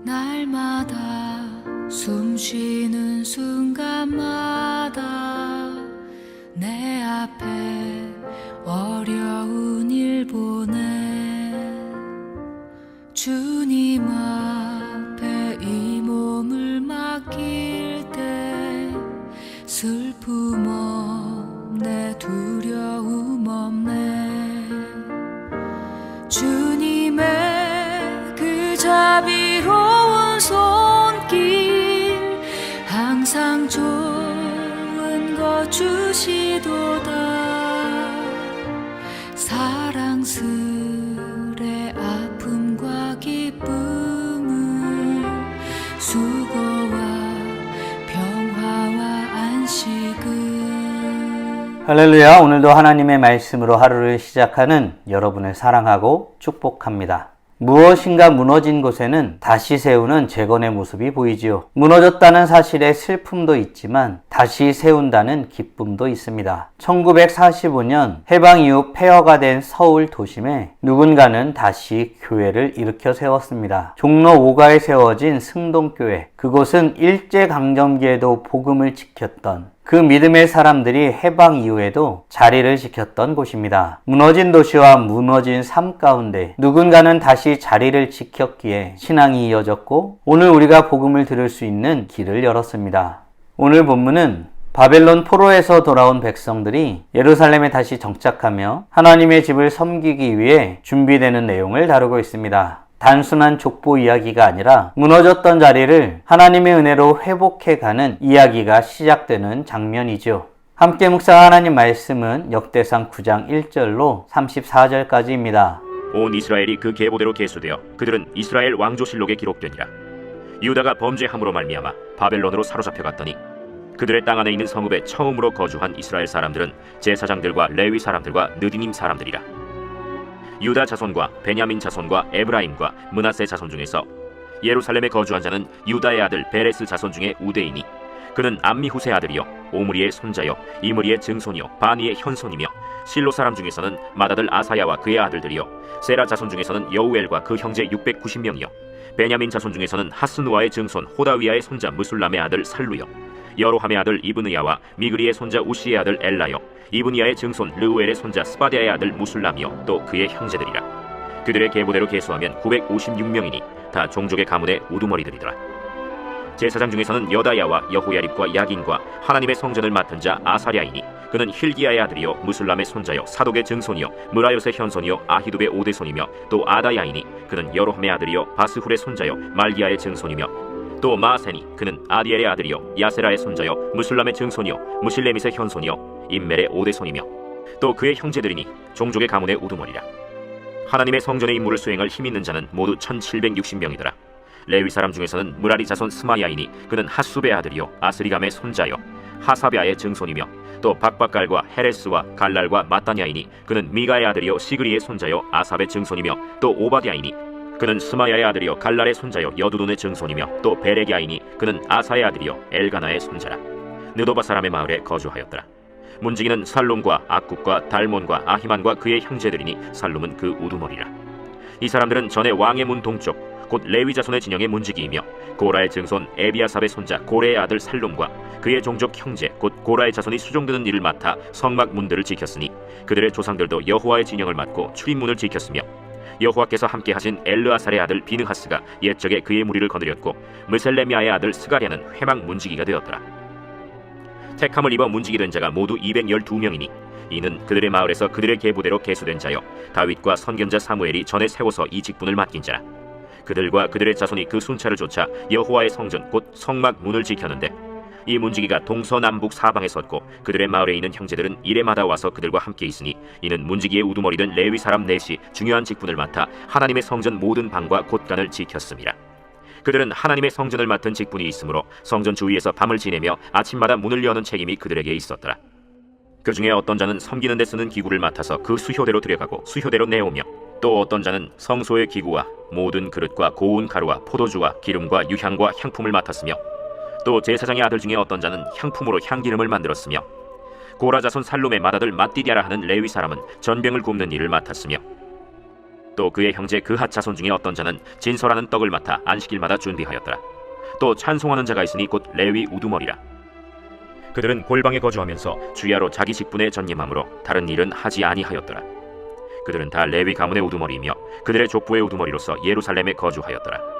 날마다 숨 쉬는 순간마다 내 앞에 어려운 일 보내 주님 앞에 이 몸을 맡길 때 슬픔 없네 두려움 없네 주님의 그 자비로운 손길 항상 좋은 것 주시도다 사랑스레 아픔과 기쁨을 수고와 평화와 안식을 할렐루야. 오늘도 하나님의 말씀으로 하루를 시작하는 여러분을 사랑하고 축복합니다. 무엇인가 무너진 곳에는 다시 세우는 재건의 모습이 보이지요. 무너졌다는 사실에 슬픔도 있지만 다시 세운다는 기쁨도 있습니다. 1945년 해방 이후 폐허가 된 서울 도심에 누군가는 다시 교회를 일으켜 세웠습니다. 종로 5가에 세워진 승동교회. 그곳은 일제강점기에도 복음을 지켰던 그 믿음의 사람들이 해방 이후에도 자리를 지켰던 곳입니다. 무너진 도시와 무너진 삶 가운데 누군가는 다시 자리를 지켰기에 신앙이 이어졌고 오늘 우리가 복음을 들을 수 있는 길을 열었습니다. 오늘 본문은 바벨론 포로에서 돌아온 백성들이 예루살렘에 다시 정착하며 하나님의 집을 섬기기 위해 준비되는 내용을 다루고 있습니다. 단순한 족보 이야기가 아니라 무너졌던 자리를 하나님의 은혜로 회복해가는 이야기가 시작되는 장면이죠. 함께 묵상한 하나님 말씀은 역대상 9장 1절로 34절까지입니다. 온 이스라엘이 그 계보대로 계수되어 그들은 이스라엘 왕조실록에 기록되니라. 유다가 범죄함으로 말미암아 바벨론으로 사로잡혀 갔더니 그들의 땅 안에 있는 성읍에 처음으로 거주한 이스라엘 사람들은 제사장들과 레위 사람들과 느디님 사람들이라. 유다 자손과 베냐민 자손과 에브라임과 므낫세 자손 중에서 예루살렘에 거주한 자는 유다의 아들 베레스 자손 중에 우대이니 그는 암미후세 아들이요 오므리의 손자요 이므리의 증손이요 바니의 현손이며 실로 사람 중에서는 맏아들 아사야와 그의 아들들이요 세라 자손 중에서는 여우엘과 그 형제 690명이요 베냐민 자손 중에서는 하스누아의 증손 호다위아의 손자 무술람의 아들 살루요 여로함의 아들 이브느야와 미그리의 손자 우시의 아들 엘라요 이브니야의 증손 르우엘의 손자 스바디아의 아들 무술람이요 또 그의 형제들이라. 그들의 계보대로 계수하면 956명이니 다 종족의 가문의 우두머리들이더라. 제사장 중에서는 여다야와 여호야립과 야긴과 하나님의 성전을 맡은 자 아사랴이니 그는 힐기야의 아들이요 무술람의 손자요 사독의 증손이요 무라요의 현손이요 아히두베의 오대손이며 또 아다야이니 그는 여로함의 아들이요 바스훌의 손자요 말기야의 증손이며 또 마세니 그는 아디엘의 아들이요 야세라의 손자요 무술람의 증손이요 무실레밋의 현손이요 임멜의 오대손이며 또 그의 형제들이니 종족의 가문의 우두머리라. 하나님의 성전의 임무를 수행할 힘 있는 자는 모두 1760명이더라. 레위 사람 중에서는 무라리 자손 스마야이니 그는 하수베의 아들이요 아스리감의 손자요 하사베아의 증손이며 또 박박갈과 헤레스와 갈랄과 마따냐이니 그는 미가의 아들이요 시그리의 손자요 아삽의 증손이며 또 오바디아이니 그는 스마야의 아들이요 갈랄의 손자요 여두둔의 증손이며 또 베레기아이니 그는 아사의 아들이요 엘가나의 손자라. 느도바 사람의 마을에 거주하였더라. 문지기는 살룸과 악국과 달몬과 아히만과 그의 형제들이니 살룸은 그 우두머리라. 이 사람들은 전에 왕의 문 동쪽 곧 레위 자손의 진영의 문지기이며 고라의 증손 에비아삽의 손자 고레의 아들 살룸과 그의 종족 형제 곧 고라의 자손이 수종드는 일을 맡아 성막 문들을 지켰으니 그들의 조상들도 여호와의 진영을 맡고 출입문을 지켰으며 여호와께서 함께 하신 엘르아살의 아들 비느하스가 옛적에 그의 무리를 거느렸고 무셀레미아의 아들 스가랴는 회막 문지기가 되었더라. 택함을 입어 문지기 된 자가 모두 212명이니 이는 그들의 마을에서 그들의 계보대로 계수된 자요 다윗과 선견자 사무엘이 전에 세워서 이 직분을 맡긴 자라. 그들과 그들의 자손이 그 순찰을 쫓아 여호와의 성전 곧 성막 문을 지켰는데 이 문지기가 동서남북 사방에 섰고 그들의 마을에 있는 형제들은 이레마다 와서 그들과 함께 있으니 이는 문지기의 우두머리 된 레위 사람 넷이 중요한 직분을 맡아 하나님의 성전 모든 방과 곳간을 지켰습니다. 그들은 하나님의 성전을 맡은 직분이 있으므로 성전 주위에서 밤을 지내며 아침마다 문을 여는 책임이 그들에게 있었더라. 그 중에 어떤 자는 섬기는 데 쓰는 기구를 맡아서 그 수효대로 들여가고 수효대로 내오며 또 어떤 자는 성소의 기구와 모든 그릇과 고운 가루와 포도주와 기름과 유향과 향품을 맡았으며 또 제사장의 아들 중에 어떤 자는 향품으로 향기름을 만들었으며 고라 자손 살룸의 맏아들 맏디디아라 하는 레위 사람은 전병을 굽는 일을 맡았으며 또 그의 형제 그핫 자손 중에 어떤 자는 진설하는 떡을 맡아 안식일마다 준비하였더라. 또 찬송하는 자가 있으니 곧 레위 우두머리라. 그들은 골방에 거주하면서 주야로 자기 직분에 전념함으로 다른 일은 하지 아니하였더라. 그들은 다 레위 가문의 우두머리이며 그들의 족부의 우두머리로서 예루살렘에 거주하였더라.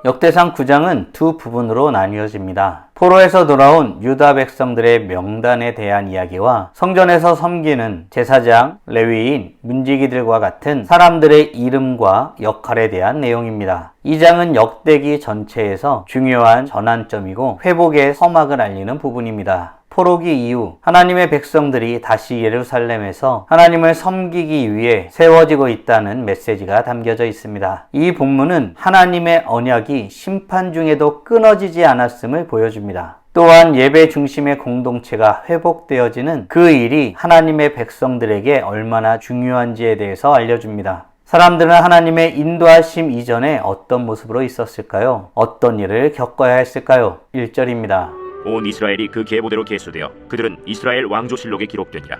역대상 9장은 두 부분으로 나뉘어집니다. 포로에서 돌아온 유다 백성들의 명단에 대한 이야기와 성전에서 섬기는 제사장, 레위인, 문지기들과 같은 사람들의 이름과 역할에 대한 내용입니다. 이 장은 역대기 전체에서 중요한 전환점이고 회복의 서막을 알리는 부분입니다. 포로기 이후 하나님의 백성들이 다시 예루살렘에서 하나님을 섬기기 위해 세워지고 있다는 메시지가 담겨져 있습니다. 이 본문은 하나님의 언약이 심판 중에도 끊어지지 않았음을 보여줍니다. 또한 예배 중심의 공동체가 회복되어지는 그 일이 하나님의 백성들에게 얼마나 중요한지에 대해서 알려줍니다. 사람들은 하나님의 인도하심 이전에 어떤 모습으로 있었을까요? 어떤 일을 겪어야 했을까요? 1절입니다. 온 이스라엘이 그 계보대로 계수되어 그들은 이스라엘 왕조실록에 기록되니라.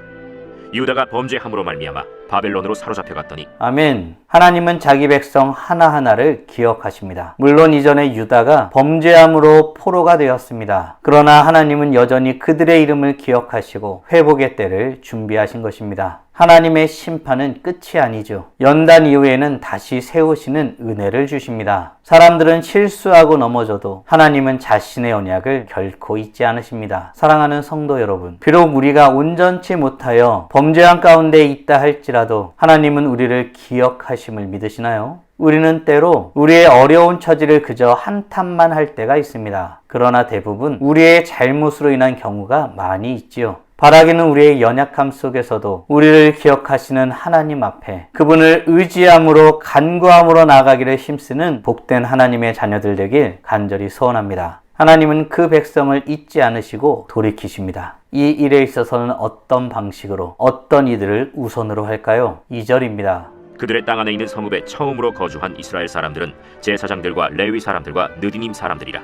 유다가 범죄함으로 말미암아 바벨론으로 사로잡혀갔더니. 아멘. 하나님은 자기 백성 하나하나를 기억하십니다. 물론 이전에 유다가 범죄함으로 포로가 되었습니다. 그러나 하나님은 여전히 그들의 이름을 기억하시고 회복의 때를 준비하신 것입니다. 하나님의 심판은 끝이 아니죠. 연단 이후에는 다시 세우시는 은혜를 주십니다. 사람들은 실수하고 넘어져도 하나님은 자신의 언약을 결코 잊지 않으십니다. 사랑하는 성도 여러분, 비록 우리가 온전치 못하여 범죄한 가운데 있다 할지라도 하나님은 우리를 기억하심을 믿으시나요? 우리는 때로 우리의 어려운 처지를 그저 한탄만 할 때가 있습니다. 그러나 대부분 우리의 잘못으로 인한 경우가 많이 있지요. 바라기는 우리의 연약함 속에서도 우리를 기억하시는 하나님 앞에 그분을 의지함으로 간구함으로 나아가기를 힘쓰는 복된 하나님의 자녀들 되길 간절히 소원합니다. 하나님은 그 백성을 잊지 않으시고 돌이키십니다. 이 일에 있어서는 어떤 방식으로 어떤 이들을 우선으로 할까요? 2절입니다. 그들의 땅 안에 있는 성읍에 처음으로 거주한 이스라엘 사람들은 제사장들과 레위 사람들과 느디님 사람들이라.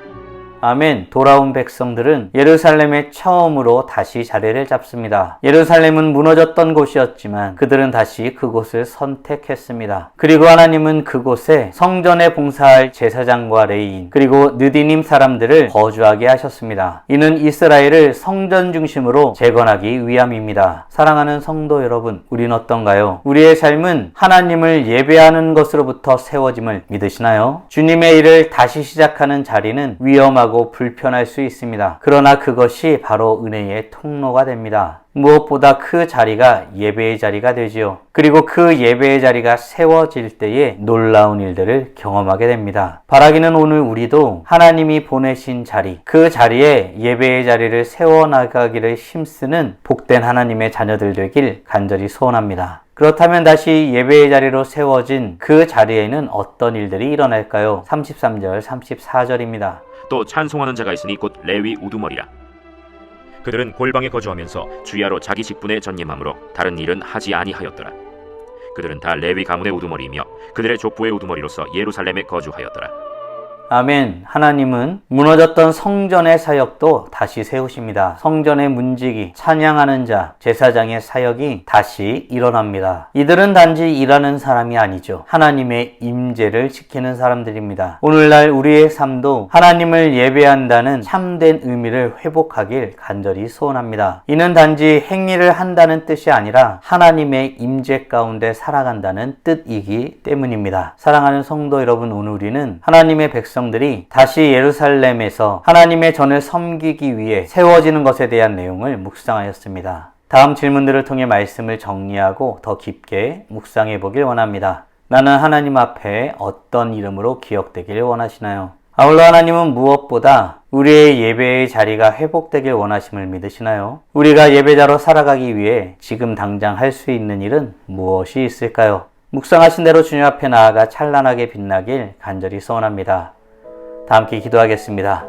아멘. 돌아온 백성들은 예루살렘에 처음으로 다시 자리를 잡습니다. 예루살렘은 무너졌던 곳이었지만 그들은 다시 그곳을 선택했습니다. 그리고 하나님은 그곳에 성전에 봉사할 제사장과 레위인 그리고 느디님 사람들을 거주하게 하셨습니다. 이는 이스라엘을 성전 중심으로 재건하기 위함입니다. 사랑하는 성도 여러분, 우린 어떤가요? 우리의 삶은 하나님을 예배하는 것으로부터 세워짐을 믿으시나요? 주님의 일을 다시 시작하는 자리는 위험하고 불편할 수 있습니다. 그러나 그것이 바로 은혜의 통로가 됩니다. 무엇보다 그 자리가 예배의 자리가 되지요. 그리고 그 예배의 자리가 세워질 때에 놀라운 일들을 경험하게 됩니다. 바라기는 오늘 우리도 하나님이 보내신 자리, 그 자리에 예배의 자리를 세워나가기를 힘쓰는 복된 하나님의 자녀들 되길 간절히 소원합니다. 그렇다면 다시 예배의 자리로 세워진 그 자리에는 어떤 일들이 일어날까요? 33절, 34절입니다. 또 찬송하는 자가 있으니 곧 레위 우두머리라. 그들은 골방에 거주하면서 주야로 자기 직분에 전념함으로 다른 일은 하지 아니하였더라. 그들은 다 레위 가문의 우두머리이며 그들의 족부의 우두머리로서 예루살렘에 거주하였더라. 아멘. 하나님은 무너졌던 성전의 사역도 다시 세우십니다. 성전의 문지기, 찬양하는 자, 제사장의 사역이 다시 일어납니다. 이들은 단지 일하는 사람이 아니죠. 하나님의 임재를 지키는 사람들입니다. 오늘날 우리의 삶도 하나님을 예배한다는 참된 의미를 회복하길 간절히 소원합니다. 이는 단지 행위를 한다는 뜻이 아니라 하나님의 임재 가운데 살아간다는 뜻이기 때문입니다. 사랑하는 성도 여러분, 오늘 우리는 하나님의 백성들이 다시 예루살렘에서 하나님의 전을 섬기기 위해 세워지는 것에 대한 내용을 묵상하였습니다. 다음 질문들을 통해 말씀을 정리하고 더 깊게 묵상해 보길 원합니다. 나는 하나님 앞에 어떤 이름으로 기억되기를 원하시나요? 아울러 하나님은 무엇보다 우리의 예배의 자리가 회복되길 원하심을 믿으시나요? 우리가 예배자로 살아가기 위해 지금 당장 할 수 있는 일은 무엇이 있을까요? 묵상하신 대로 주님 앞에 나아가 찬란하게 빛나길 간절히 소원합니다. 다 함께 기도하겠습니다.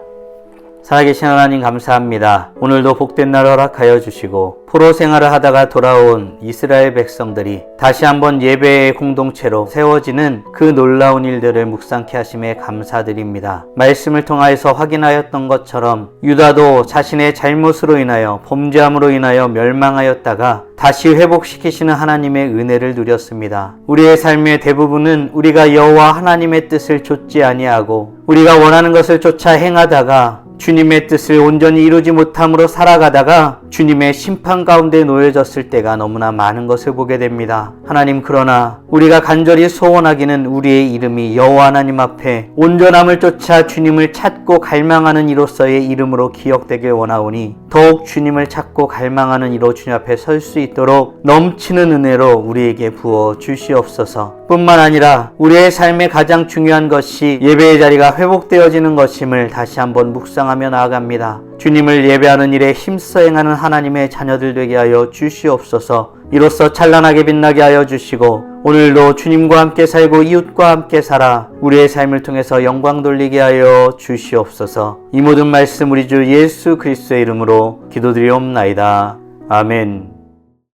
살아계신 하나님 감사합니다. 오늘도 복된 날 허락하여 주시고 포로 생활을 하다가 돌아온 이스라엘 백성들이 다시 한번 예배의 공동체로 세워지는 그 놀라운 일들을 묵상케 하심에 감사드립니다. 말씀을 통하여서 확인하였던 것처럼 유다도 자신의 잘못으로 인하여 범죄함으로 인하여 멸망하였다가 다시 회복시키시는 하나님의 은혜를 누렸습니다. 우리의 삶의 대부분은 우리가 여호와 하나님의 뜻을 좇지 아니하고 우리가 원하는 것을 쫓아 행하다가 주님의 뜻을 온전히 이루지 못함으로 살아가다가 주님의 심판 가운데 놓여졌을 때가 너무나 많은 것을 보게 됩니다. 하나님, 그러나 우리가 간절히 소원하기는 우리의 이름이 여호와 하나님 앞에 온전함을 쫓아 주님을 찾고 갈망하는 이로서의 이름으로 기억되길 원하오니 더욱 주님을 찾고 갈망하는 이로 주님 앞에 설 수 있도록 넘치는 은혜로 우리에게 부어 주시옵소서. 뿐만 아니라 우리의 삶의 가장 중요한 것이 예배의 자리가 회복되어지는 것임을 다시 한번 묵상하며 나아갑니다. 주님을 예배하는 일에 힘써 행하는 하나님의 자녀들 되게 하여 주시옵소서. 이로써 찬란하게 빛나게 하여 주시고 오늘도 주님과 함께 살고 이웃과 함께 살아 우리의 삶을 통해서 영광 돌리게 하여 주시옵소서. 이 모든 말씀 우리 주 예수 그리스도의 이름으로 기도드리옵나이다. 아멘.